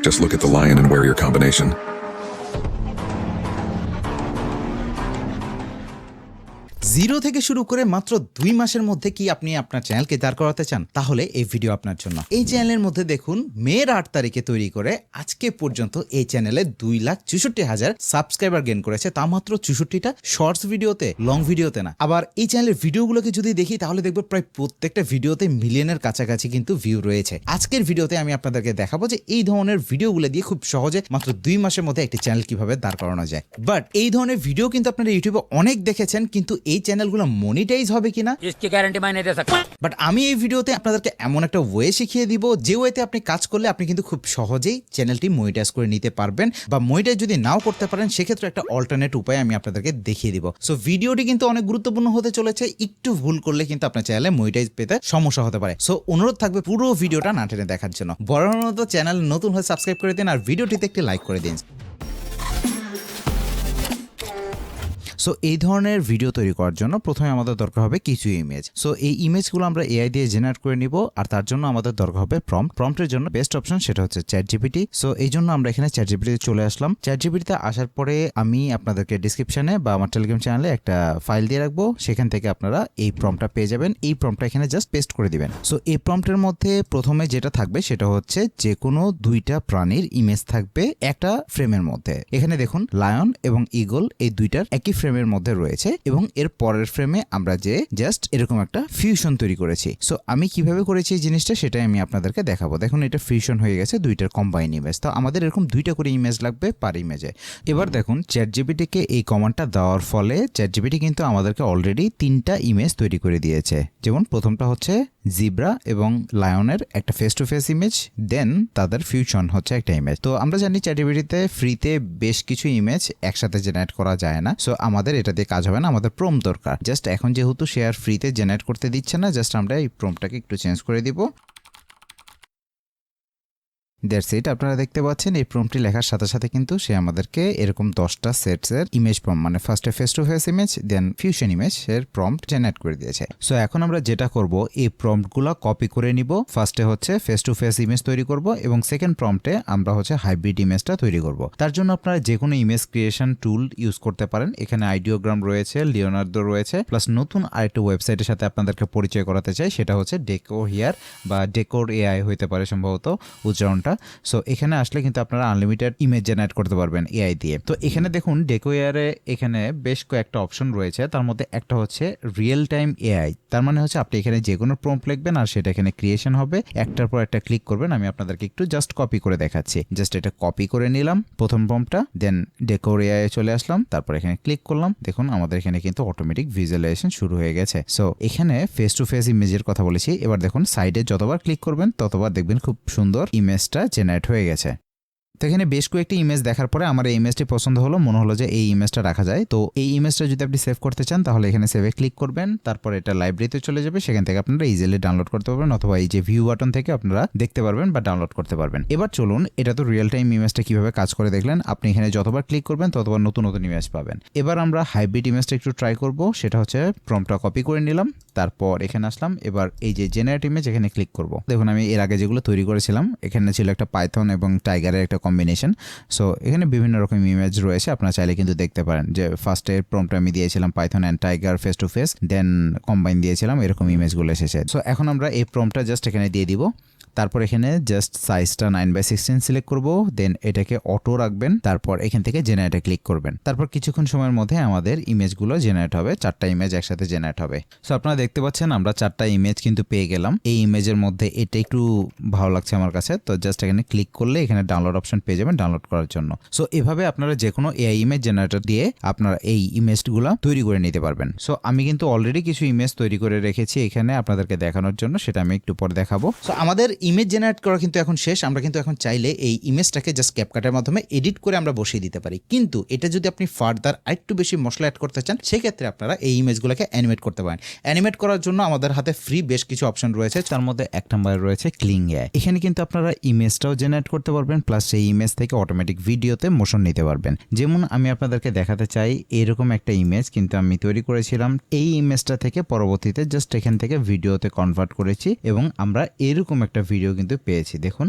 Just look at the lion and warrior combination. Zero থেকে শুরু করে মাত্র 2 মাসের মধ্যে কি আপনি আপনার চ্যানেলকে দাঁড় করাতে চান, তাহলে এই ভিডিও আপনার জন্য। এই চ্যানেলের মধ্যে দেখুন মের 8 তারিখে তৈরি করে আজকে পর্যন্ত এই চ্যানেলে 2,64,000 সাবস্ক্রাইবার গেইন করেছে, তা মাত্র 64টা শর্টস ভিডিওতে, লং ভিডিওতে না। আবার এই চ্যানেলের ভিডিওগুলোকে যদি দেখি তাহলে দেখবো প্রায় প্রত্যেকটা ভিডিওতে মিলিয়নের কাছাকাছি কিন্তু ভিউ রয়েছে। আজকের ভিডিওতে আমি আপনাদেরকে দেখাবো যে এই ধরনের ভিডিওগুলো দিয়ে খুব সহজে মাত্র 2 মাসের মধ্যে একটি চ্যানেল কিভাবে দাঁড় করানো যায়। বাট এই ধরনের ভিডিও কিন্তু আপনারা ইউটিউবে অনেক দেখেছেন, কিন্তু এই চ্যানেলগুলো মনিটাইজ হবে কিনা इसकी गारंटी मैं नहीं दे सकता। বাট আমি এই ভিডিওতে আপনাদেরকে এমন একটা ওয়ে শিখিয়ে দিব যে ওয়েতে আপনি কাজ করলে আপনি কিন্তু খুব সহজেই চ্যানেলটি মনিটাইজ করে নিতে পারবেন, বা মনিটাইজ যদি নাও করতে পারেন সেক্ষেত্রে একটা অল্টারনেট উপায় আমি আপনাদেরকে দেখিয়ে দিব। সো ভিডিওটি কিন্তু অনেক গুরুত্বপূর্ণ হতে চলেছে, একটু ভুল করলে কিন্তু আপনার চ্যানেলে মনিটাইজ পেতে সমস্যা হতে পারে। সো অনুরোধ থাকবে পুরো ভিডিওটা না টেনে দেখার জন্য। বরাবর চ্যানেল নতুন হয়ে সাবস্ক্রাইব করে দিন আর ভিডিওটিতে একটি লাইক করে দিন। সো এই ধরনের ভিডিও তৈরি করার জন্য প্রথমে আমাদের দরকার হবে কিছু ইমেজ। সো এই ইমেজগুলো আমরা এআই দিয়ে জেনারেট করে নিব, আর তার জন্য আমাদের দরকার হবে প্রম্পট। প্রম্পটের জন্য বেস্ট অপশন সেটা হচ্ছে চ্যাটজিপিটি। সো এই জন্য আমরা এখানে চ্যাটজিপিটিতে চলে আসলাম। চ্যাটজিপিটিতে আসার পরে আমি আপনাদেরকে ডিসক্রিপশনে বা আমার টেলিগ্রাম চ্যানেলে একটা ফাইল দিয়ে রাখবো, সেখান থেকে আপনারা এই প্রম্পটটা পেয়ে যাবেন। এই প্রম্পটটা এখানে জাস্ট পেস্ট করে দিবেন। সো এই প্রম্পটের মধ্যে প্রথমে যেটা থাকবে সেটা হচ্ছে যে কোনো 2টা প্রাণীর ইমেজ থাকবে একটা ফ্রেমের মধ্যে। এখানে দেখুন লায়ন এবং ঈগল এই 2টার একই ফ্রেমের মধ্যে রয়েছে, এবং এর পরের ফ্রেমে আমরা যে জাস্ট এরকম একটা ফিউশন তৈরি করেছি। সো আমি কিভাবে করেছি এই জিনিসটা সেটাই আমি আপনাদেরকে দেখাবো। দেখুন এটা ফিউশন হয়ে গেছে 2টার কম্বাইন ইমেজ। তো আমাদের এরকম 2টা করে ইমেজ লাগবে পার ইমেজে। এবার দেখুন চ্যাটজিপিটিকে এই কমান্ডটা দেওয়ার ফলে চ্যাটজিপিটি কিন্তু আমাদেরকে অলরেডি 3টা ইমেজ তৈরি করে দিয়েছে। যেমন প্রথমটা হচ্ছে জিব্রা এবং লায়নের একটা ফেস টু ফেস ইমেজ, দেন তাদের ফিউশন হচ্ছে একটা ইমেজ। তো আমরা জানি চ্যাটজিপিটিতে ফ্রিতে বেশ কিছু ইমেজ একসাথে জেনারেট করা যায় না। সো আমাদের এটা দিয়ে কাজ হবে না, আমাদের প্রম্পট দরকার। জাস্ট এখন যেহেতু শেয়ার ফ্রিতে জেনারেট করতে দিচ্ছে না, জাস্ট আমরা এই প্রম্পটটাকে একটু চেঞ্জ করে দিব। That's it. আপনারা দেখতে পাচ্ছেন এই প্রম্পটটি লেখার সাথে সাথে কিন্তু সে আমাদেরকে এরকম 10টা সেটসের ইমেজ প্রম্পট, মানে ফার্স্টে face to face image, then fusion image এর প্রম্পট জেনারেট করে দিয়েছে। সো এখন আমরা যেটা করব, এই প্রম্পটগুলো কপি করে নিব। ফার্স্টে হচ্ছে ফেস টু ফেস ইমেজ তৈরি করব, এবং সেকেন্ড প্রম্পটে আমরা হচ্ছে হাইব্রিড ইমেজটা তৈরি করব। তার জন্য আপনারা যে কোনো ইমেজ ক্রিয়েশন টুল ইউজ করতে পারেন। এখানে আইডিওগ্রাম রয়েছে, লিওনার্দো রয়েছে, প্লাস নতুন আরেকটা ওয়েবসাইটের সাথে আপনাদেরকে পরিচয় করাতে চাই, সেটা হচ্ছে ∞ বা ডেকোর এআই হইতে পারে সম্ভবত উচ্চারণটা। সো এখানে আসলে কিন্তু আপনারা আনলিমিটেড ইমেজ জেনারেট করতে পারবেন এআই দিয়ে। তো এখানে দেখুন ∞ এখানে বেশ কয়েকটা অপশন রয়েছে, তার মধ্যে একটা হচ্ছে রিয়েল টাইম এআই। তার মানে হচ্ছে আপনি এখানে যে কোনো প্রম্পট লিখবেন আর সেটা এখানে ক্রিয়েশন হবে, একটার পর একটা ক্লিক করবেন। আমি আপনাদেরকে একটু জাস্ট কপি করে দেখাচ্ছি। জাস্ট এটা কপি করে নিলাম প্রথম প্রম্পটটা, দেন ডেকোর এআই চলে আসলাম, তারপর এখানে ক্লিক করলাম। দেখুন আমাদের এখানে কিন্তু অটোমেটিক ভিজুয়ালাইজেশন শুরু হয়ে গেছে। সো এখানে ফেস টু ফেস ইমেজের কথা বলেছি। এবার দেখুন সাইডে যতবার ক্লিক করবেন ততবার দেখবেন খুব সুন্দর ইমেজটা জেনারেট হয়ে গেছে। তো এখানে বেশ কয়েকটি ইমেজ দেখার পরে আমার এই ইমেজটি পছন্দ হলো, মনে হলো যে এই ইমেজটা রাখা যায়। তো এই ইমেজটা যদি আপনি সেভ করতে চান তাহলে এখানে সেভে ক্লিক করবেন, তারপর এটা লাইব্রেরিতে চলে যাবে, সেখান থেকে আপনারা ইজিলি ডাউনলোড করতে পারবেন, অথবা এই যে ভিউ বাটন থেকে আপনারা দেখতে পারবেন বা ডাউনলোড করতে পারবেন। এবার চলুন, এটা তো রিয়েল টাইম ইমেজটা কিভাবে কাজ করে দেখলেন। আপনি এখানে যতবার ক্লিক করবেন ততবার নতুন নতুন ইমেজ পাবেন। এবার আমরা হাইব্রিড ইমেজটা একটু ট্রাই করব, সেটা হচ্ছে প্রম্পটটা কপি করে নিলাম, তারপর এখানে আসলাম। এবার এই যে জেনারেট ইমেজ এখানে ক্লিক করব। দেখুন আমি এর আগে যেগুলো তৈরি করেছিলাম এখানে ছিল একটা পাইথন এবং টাইগারের একটা কম্বিনেশন। সো এখানে বিভিন্ন রকম ইমেজ রয়েছে, আপনারা চাইলে কিন্তু দেখতে পারেন। যে ফার্স্টে প্রম্পট আমি দিয়েছিলাম python and tiger face to face, then combine দিয়েছিলাম, এরকম ইমেজগুলো এসেছে। সো এখন আমরা এই প্রম্পটটা জাস্ট এখানে দিয়ে দিব। তারপর এখানে জাস্ট সাইজটা 9/16 সিলেক্ট করব, দেন এটাকে অটো রাখবেন, তারপর এখান থেকে জেনারেটে ক্লিক করবেন। তারপর কিছুক্ষণ সময়ের মধ্যে আমাদের ইমেজগুলো জেনারেট হবে, 4টা ইমেজ একসাথে জেনারেট হবে। সো আপনারা দেখতে পাচ্ছেন আমরা 4টা ইমেজ কিন্তু পেয়ে গেলাম। এই ইমেজের মধ্যে এটা একটু ভালো লাগছে আমার কাছে, তো জাস্ট এখানে ক্লিক করলে এখানে ডাউনলোড অপশন পেয়ে যাবেন ডাউনলোড করার জন্য। সো এভাবে আপনারা যে কোনো এআই ইমেজ জেনারেটর দিয়ে আপনারা এই ইমেজগুলো তৈরি করে নিতে পারবেন। সো আমি কিন্তু অলরেডি কিছু ইমেজ তৈরি করে রেখেছি এখানে আপনাদেরকে দেখানোর জন্য, সেটা আমি একটু পরে দেখাবো। সো আমাদের ইমেজ জেনারেট করা কিন্তু এখন শেষ। আমরা কিন্তু এখন চাইলে এই ইমেজটাকে জাস্ট ক্যাপকাটের মাধ্যমে এডিট করে আমরা বসিয়ে দিতে পারি, কিন্তু এটা যদি আপনি ফার্দার আরেকটু বেশি মশলা অ্যাড করতে চান সেক্ষেত্রে আপনারা এই ইমেজগুলোকে অ্যানিমেট করতে পারেন। অ্যানিমেট করার জন্য আমাদের হাতে ফ্রি বেশ কিছু অপশন রয়েছে, তার মধ্যে এক নম্বরে রয়েছে ক্লিং এআই। এখানে কিন্তু আপনারা ইমেজটাও জেনারেট করতে পারবেন, প্লাস সেই ইমেজ থেকে অটোমেটিক ভিডিওতে মোশন নিতে পারবেন। যেমন আমি আপনাদেরকে দেখাতে চাই এরকম একটা ইমেজ কিন্তু আমি তৈরি করেছিলাম। এই ইমেজটা থেকে পরবর্তীতে জাস্ট এখান থেকে ভিডিওতে কনভার্ট করেছি এবং আমরা এরকম একটা ভিডিও কিন্তু পেয়েছি। দেখুন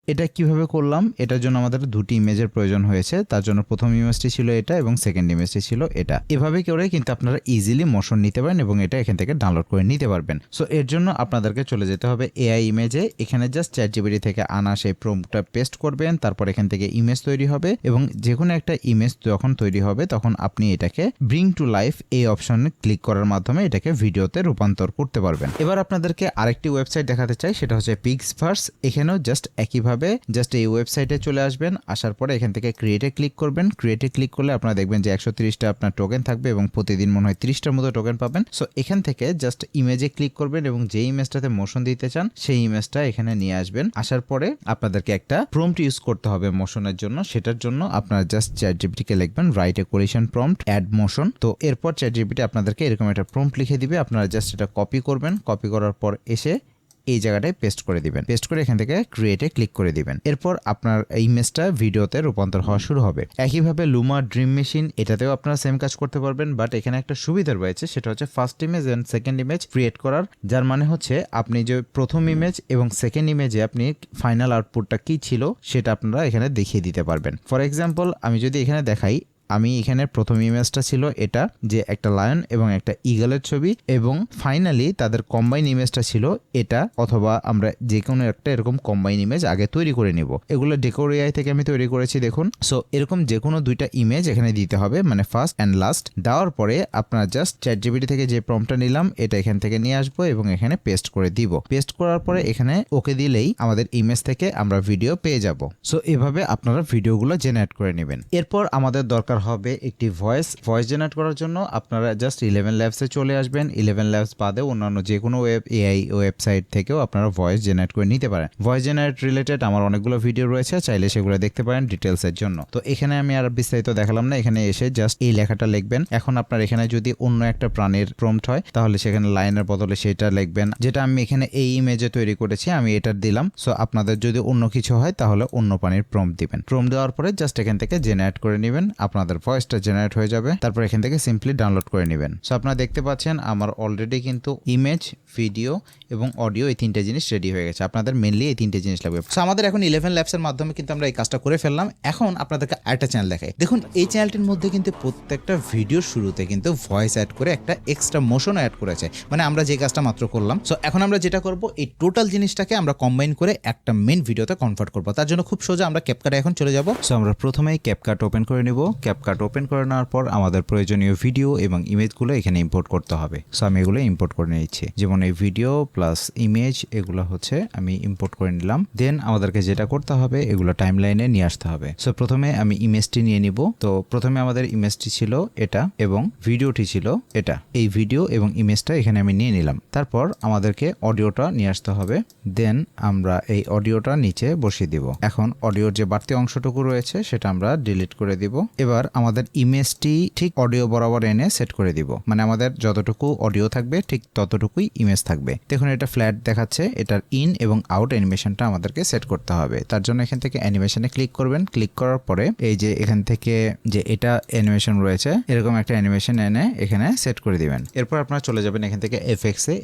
এটা কিভাবে করলাম, এটার জন্য আমাদের দুটি ইমেজের প্রয়োজন হয়েছে। তার জন্য প্রথম ইমেজটি ছিল এটা এবং সেকেন্ড ইমেজটি ছিল এটা। এভাবে করে কিন্তু আপনারা ইজিলি মোশন নিতে পারেন এবং এটা এখান থেকে ডাউনলোড করে নিতে পারবেন। সো এর জন্য আপনাদেরকে চলে যেতে হবে এআই ইমেজে। এখানে জাস্ট চ্যাটজিপিটি থেকে আনা সেই প্রম্পটটা পেস্ট করবেন, তারপর এখান থেকে ইমেজ তৈরি হবে এবং যে কোনো একটা ইমেজ যখন তৈরি হবে তখন আপনি এটাকে ব্রিং টু লাইফ এই অপশনে ক্লিক করার মাধ্যমে এটাকে ভিডিওতে রূপান্তর করতে পারবেন। এবার আপনাদেরকে আরেকটি ওয়েবসাইট দেখাতে চাই, সেটা হচ্ছে পিক্সভার্স। এখানেও জাস্ট একইভাবে জাস্ট এই ওয়েবসাইটে চলে আসবেন, আসার পরে এখান থেকে ক্রিয়েটে ক্লিক করবেন। ক্রিয়েটে ক্লিক করলে আপনারা দেখবেন যে 130টা আপনার টোকেন থাকবে এবং প্রতিদিন মনে হয় 30টার মতো টোকেন পাবেন। সো এখান থেকে জাস্ট ইমেজে ক্লিক করবেন এবং যে ইমেজটাতে মোশন দিতে চান সেই ইমেজটা এখানে নিয়ে আসবেন। আসার পরে আপনাদেরকে একটা প্রম্পট ইউজ করতে হবে মোশনের জন্য। সেটার জন্য আপনারা জাস্ট চ্যাটজিপিটি কে লিখবেন write a coalition prompt add motion. তো এরপর চ্যাটজিপিটি আপনাদেরকে এরকম একটা প্রম্পট লিখে দিবে, আপনারা জাস্ট এটা কপি করবেন। কপি করার পর এসে এই জায়গাটায় পেস্ট করে দিবেন। পেস্ট করে এখান থেকে ক্রিয়েটে ক্লিক করে দিবেন। এরপর আপনার ইমেজটা ভিডিওতে রূপান্তর হওয়া শুরু হবে। একইভাবে লুমা ড্রিম মেশিন, এটাতেও আপনারা সেম কাজ করতে পারবেন, বাট এখানে একটা সুবিধা রয়েছে, সেটা হচ্ছে first image and second image create করার। যার মানে হচ্ছে আপনি যে প্রথম ইমেজ এবং সেকেন্ড ইমেজে আপনি ফাইনাল আউটপুটটা কি ছিল সেটা আপনারা এখানে দেখিয়ে দিতে পারবেন। ফর এক্সাম্পল আমি যদি এখানে দেখাই, আমি এখানে প্রথম ইমেজটা ছিল এটা, যে একটা লায়ন এবং একটা ঈগলের ছবি, এবং ফাইনালি তাদের কম্বাইন ইমেজটা ছিল এটা, অথবা আমরা যে কোনো একটা এরকম কম্বাইন ইমেজ আগে তৈরি করে নিব। এগুলো ∞ থেকে আমি তৈরি করেছি দেখুন। সো এরকম যে কোনো দুইটা ইমেজ এখানে দিতে হবে, মানে ফার্স্ট অ্যান্ড লাস্ট। দেওয়ার পরে আপনার জাস্ট চ্যাটজিপিটি থেকে যে প্রম্পটটা নিলাম এটা এখান থেকে নিয়ে আসবো এবং এখানে পেস্ট করে দিব। পেস্ট করার পরে এখানে ওকে দিলেই আমাদের ইমেজ থেকে আমরা ভিডিও পেয়ে যাব। সো এভাবে আপনারা ভিডিওগুলো জেনারেট করে নেবেন। এরপর আমাদের দরকার হবে একটি ভয়েস জেনারেট করার জন্য আপনারা জাস্ট 11 ল্যাবসে চলে আসবেন। 11 ল্যাবস বাদে অন্যান্য যে কোনো এআই ওয়েবসাইট থেকেও আপনারা ভয়েস জেনারেট করে নিতে পারেন। ভয়েস জেনারেট রিলেটেড আমার অনেকগুলো ভিডিও রয়েছে, চাইলে সেগুলো দেখতে পারেন ডিটেলসের জন্য। তো এখানে আমি আর বিস্তারিত দেখালাম না, এখানে এসে জাস্ট এই লেখাটা লিখবেন। এখন আপনার এখানে যদি অন্য একটা প্রাণীর প্রম্পট হয় তাহলে সেখানে লাইনের বদলে সেটা লিখবেন, যেটা আমি এখানে এই ইমেজে তৈরি করেছি আমি এটা দিলাম। সো আপনাদের যদি অন্য কিছু হয় তাহলে অন্য প্রাণীর প্রম্পট দিবেন। প্রম্পট দেওয়ার পরে জাস্ট এখান থেকে জেনারেট করে নেবেন, আপনাদের ভয়েসটা জেনারেট হয়ে যাবে। তারপর এখান থেকে সিম্পলি ডাউনলোড করে নেবেন। সো আপনারা দেখতে পাচ্ছেন আমার অলরেডি কিন্তু ইমেজ, ভিডিও এবং অডিও এই তিনটে জিনিস রেডি হয়ে গেছে। আপনাদের মেনলি এই তিনটে জিনিস লাগবে। সো আমাদের এখন 11 ল্যাবসের মাধ্যমে কিন্তু আমরা এই কাজটা করে ফেললাম। এখন আপনাদেরকে আরেকটা চ্যানেল দেখাই। দেখুন এই চ্যানেলটির মধ্যে কিন্তু প্রত্যেকটা ভিডিওর শুরুতে কিন্তু ভয়েস অ্যাড করে একটা এক্সট্রা মোশন অ্যাড করেছে, মানে আমরা যে কাজটা মাত্র করলাম। সো এখন আমরা যেটা করব, এই টোটাল জিনিসটাকে আমরা কম্বাইন করে একটা মেন ভিডিওতে কনভার্ট করব। তার জন্য খুব সোজা আমরা ক্যাপকাটে এখন চলে যাব। সো আমরা প্রথমেই ক্যাপকাট ওপেন করে নিব। ক্যাপকাট ওপেন করে নেওয়ার পর আমাদের প্রয়োজনীয় ভিডিও এবং ইমেজগুলো এখানে ইম্পোর্ট করতে হবে। সো আমি এগুলো ইম্পোর্ট করে নিচ্ছি, যেমন এই ভিডিও প্লাস ইমেজ এগুলো হচ্ছে আমি ইম্পোর্ট করে নিলাম। দেন আমাদেরকে যেটা করতে হবে এগুলো টাইমলাইনে নিয়ে আসতে হবে। সো প্রথমে আমি ইমেজটি নিয়ে নিব। তো প্রথমে আমাদের ইমেজটি ছিল এটা এবং ভিডিওটি ছিল এটা। এই ভিডিও এবং ইমেজটা এখানে আমি নিয়ে নিলাম। তারপর আমাদেরকে অডিওটা নিয়ে আসতে হবে। দেন আমরা এই অডিওটা নিচে বসিয়ে দিব। এখন অডিওর যে বাড়তি অংশটুকু রয়েছে সেটা আমরা ডিলিট করে দিব। এবার আমাদের ইমেজটি ঠিক অডিও বরাবর এনে সেট করে দিব, মানে আমাদের যতটুকু অডিও থাকবে ঠিক ততটুকুই ইমেজ থাকবে। দেখুন এটা ফ্ল্যাট দেখাচ্ছে, এটার ইন এবং আউট অ্যানিমেশনটা আমাদেরকে সেট করতে হবে। তার জন্য এখান থেকে অ্যানিমেশনে ক্লিক করবেন। ক্লিক করার পরে এই যে এখান থেকে যে এটা অ্যানিমেশন রয়েছে এরকম একটা অ্যানিমেশন এনে এখানে সেট করে দিবেন। এরপর আপনারা চলে যাবেন এখান থেকে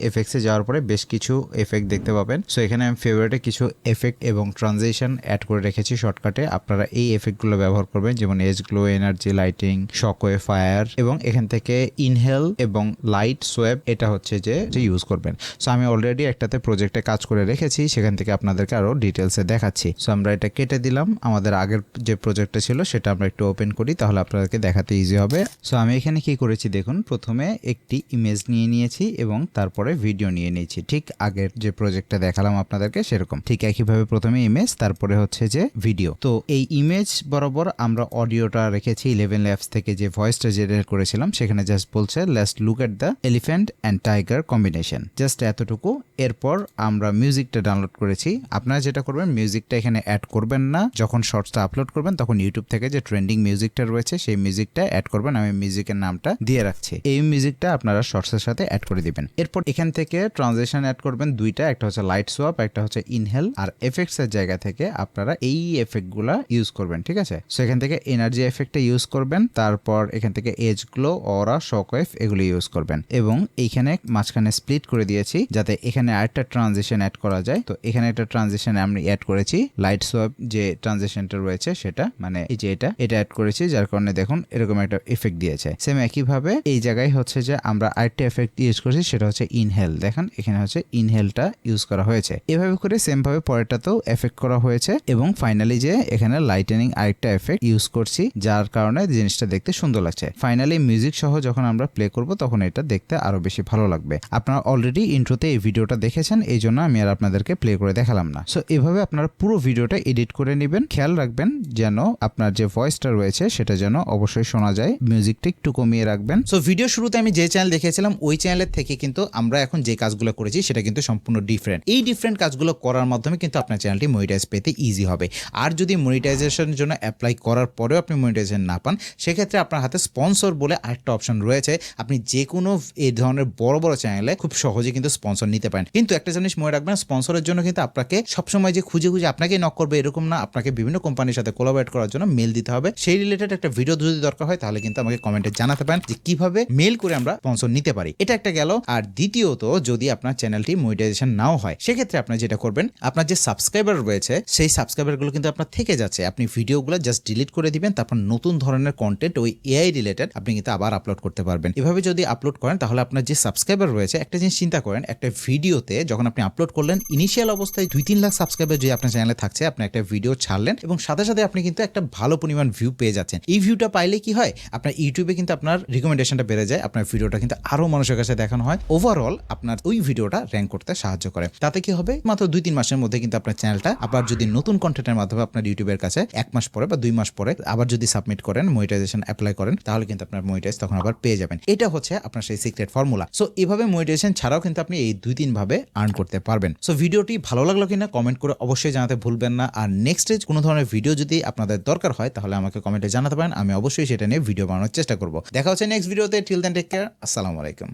এফেক্টসে যাওয়ার পরে বেশ কিছু এফেক্ট দেখতে পাবেন। সো এখানে আমি ফেভারিটে কিছু এফেক্ট এবং ট্রানজিশন অ্যাড করে রেখেছি শর্টকাটে। আপনারা এই এফেক্টগুলো ব্যবহার করবেন, যেমন edge glow, energy, lighting, shockwave, fire, এবং এখান থেকে ইনহেল এবং লাইট সোয়েব এটা হচ্ছে যে ইউজ করবেন। সো আমি অলরেডি একটাতে প্রজেক্টে কাজ করে রেখেছি, সেখান থেকে আপনাদেরকে আরো ডিটেলসে দেখাচ্ছি। সো আমরা এটা কেটে দিলাম। আমাদের আগের যে প্রজেক্টটা ছিল সেটা আমরা একটু ওপেন করি, তাহলে আপনাদেরকে দেখাতে ইজি হবে। সো আমি এখানে কি করেছি দেখুন, প্রথমে একটি ইমেজ নিয়ে নিয়েছি এবং তারপরে ভিডিও নিয়ে নিয়েছি, ঠিক আগের যে প্রজেক্টটা দেখালাম আপনাদেরকে সেরকম। ঠিক একইভাবে প্রথমে ইমেজ, তারপরে হচ্ছে যে ভিডিও। তো এই ইমেজ বরাবর আমরা অডিওটা রেখেছি 11 ল্যাবস থেকে যে ভয়েসটা জেনারেট করেছিলাম, সেখানে জাস্ট বলছে let's look at the elephant and tiger combination, just এতটুকু। এরপর আমরা মিউজিকটা ডাউনলোড করেছি। আপনারা যেটা করবেন, মিউজিকটা এখানে অ্যাড করবেন না, যখন শর্টসটা আপলোড করবেন তখন ইউটিউব থেকে যে ট্রেন্ডিং মিউজিকটা রয়েছে সেই মিউজিকটা অ্যাড করবেন। আমি মিউজিকের নামটা দিয়ে রাখছি। এই মিউজিকটা আপনারা শর্টসের সাথে অ্যাড করে দিবেন। এরপর এখান থেকে ট্রানজিশন অ্যাড করবেন দুইটা, একটা হচ্ছে লাইট সোয়াপ, একটা হচ্ছে ইনহেল। আর এফেক্টস এর জায়গা থেকে আপনারা এই এফেক্টগুলা ইউজ করবেন, ঠিক আছে। সো এখান থেকে এনার্জি এফেক্টটা ইউজ করবেন, তারপর এখান থেকে এজ গ্লো, অরা, শক ওয়েভ এগুলো ইউজ করবেন এবং এইখানে মাঝখানে স্প্লিট করে দিয়েছি যাতে এখানে আরেকটা ট্রানজিশন অ্যাড করা যায়। তো এখানে একটা ট্রানজিশন আমি অ্যাড করেছি, লাইট সোয়াপ যে ট্রানজিশনটা রয়েছে সেটা, মানে এই যে এটা অ্যাড করেছি, যার কারণে দেখুন এরকম একটা এফেক্ট দিয়েছে। সেম একইভাবে এই জায়গায় হচ্ছে যে আমরা আরেকটা এফেক্ট ইউজ করছি, সেটা হচ্ছে ইনহেল। দেখেন এখানে হচ্ছে ইনহেলটা ইউজ করা হয়েছে। এভাবে করে সেম ভাবে পরেরটাতেও এফেক্ট করা হয়েছে এবং ফাইনালি যে এখানে লাইটেনিং আরেকটা এফেক্ট ইউজ করছি, যার কারণে জিনিসটা দেখতে সুন্দর লাগছে। ফাইনালি মিউজিক সহ যখন আমরা প্লে করব তখন এটা দেখতে আরো বেশি ভালো লাগবে। আপনারা অলরেডি ইন্ট্রোতে এই ভিডিওটা দেখেছেন, এই জন্য আমি আর আপনাদেরকে প্লে করে দেখালাম না। সো এভাবে আপনারা পুরো ভিডিওটা এডিট করে নেবেন। খেয়াল রাখবেন যেন আপনার যে ভয়েসটা রয়েছে সেটা যেন অবশ্যই শোনা যায়, মিউজিকটা একটু কমিয়ে রাখবেন। সো ভিডিও শুরুতে আমি যে চ্যানেল দেখিয়েছিলাম ওই চ্যানেলের থেকে কিন্তু আমরা এখন যে কাজগুলো করেছি সেটা কিন্তু সম্পূর্ণ ডিফারেন্ট। এই ডিফারেন্ট কাজগুলো করার মাধ্যমে কিন্তু আপনার চ্যানেলটি মনিটাইজ পেতে ইজি হবে। আর যদি মনিটাইজেশনের জন্য অ্যাপ্লাই করার পরেও আপনি মনিটাইজেশন না পান, সেক্ষেত্রে আপনার হাতে স্পন্সর বলে আরেকটা অপশন রয়েছে। আপনি যে কোনো এই ধরনের বড় বড় চ্যানেলে খুব সহজে কিন্তু স্পন্সর নিতে পারেন। কিন্তু একটা জিনিস মনে রাখবেন, স্পন্সরের জন্য কিন্তু আপনাকে সবসময় যে খুঁজে আপনাকে নক করবে এরকম না, আপনাকে বিভিন্ন কোম্পানির সাথে কোলাবরেট করার জন্য মেল দিতে হবে। সেই রিলেটেড একটা ভিডিও যদি দরকার হয় তাহলে কিন্তু আমাকে কমেন্টে জানাতে পারেন যে কিভাবে মেল করে আমরা স্পন্সর নিতে পারি। এটা একটা গেল। আর দ্বিতীয়ত, যদি আপনার চ্যানেলটি মনিটাইজেশন নাও হয়, সেক্ষেত্রে আপনার যেটা করবেন, আপনার যে সাবস্ক্রাইবার রয়েছে সেই সাবস্ক্রাইবারগুলো কিন্তু আপনার থেকে যাচ্ছে, আপনি ভিডিওগুলো জাস্ট ডিলিট করে দিবেন, তারপর নতুন ধরনের কন্টেন্ট ওই এআই রিলেটেড আপনি কিন্তু আবার আপলোড করতে পারবেন। এভাবে যদি আপলোড করেন তাহলে আপনার যে সাবস্ক্রাইবার রয়েছে, একটা জিনিস চিন্তা করেন, একটা ভিডিওতে যখন আপনি আপলোড করলেন, ইনিশিয়াল অবস্থায় 2-3 লাখ সাবস্ক্রাইবার যদি আপনার চ্যানেলে থাকছে, আপনি একটা ভিডিও ছাড়লেন এবং সাথে সাথে আপনি কিন্তু একটা ভালো পরিমাণ ভিউ পেয়ে যাচ্ছেন। এই ভিউটা পাইলে কি হয়, আপনার ইউটিউবে কিন্তু আপনার রিকমেন্ডেশনটা বেড়ে যায়, আপনার ভিডিওটা কিন্তু আরো মানুষের কাছে দেখানো হয়, ওভারঅল আপনার ওই ভিডিওটা র্যাঙ্ক করতে সাহায্য করে। তাতে কি হবে, মাত্র 2-3 মাসের মধ্যে কিন্তু আপনার চ্যানেলটা আবার যদি নতুন কন্টেন্টের মাধ্যমে আপনার ইউটিউবের কাছে 1 মাস পরে বা 2 মাস পরে আবার যদি সাবমিট করেন, মনিটাইজেশন অ্যাপ্লাই করেন, তাহলে কিন্তু আপনার মনিটাইজ তখন আবার পেয়ে যাবেন। এটা হচ্ছে আপনার সেই সিক্রেট ফর্মুলা। সো এভাবে মনিটাইজেশন ছাড়াও কিন্তু আপনি এই 2-3 ভাবে আর্ন করতে পারবেন। সো ভিডিওটি ভালো লাগলো কিনা কমেন্ট করে অবশ্যই জানাতে ভুলবেন না। আর নেক্সট কোনো ধরনের ভিডিও যদি আপনাদের দরকার হয় তাহলে আমাকে কমেন্টে জানাতে পারেন, আমি অবশ্যই সেটা নিয়ে ভিডিও বানানোর চেষ্টা করব। দেখা হচ্ছে নেক্সট ভিডিওতে। টিল দেন টেক কেয়ার, আসসালামু আলাইকুম।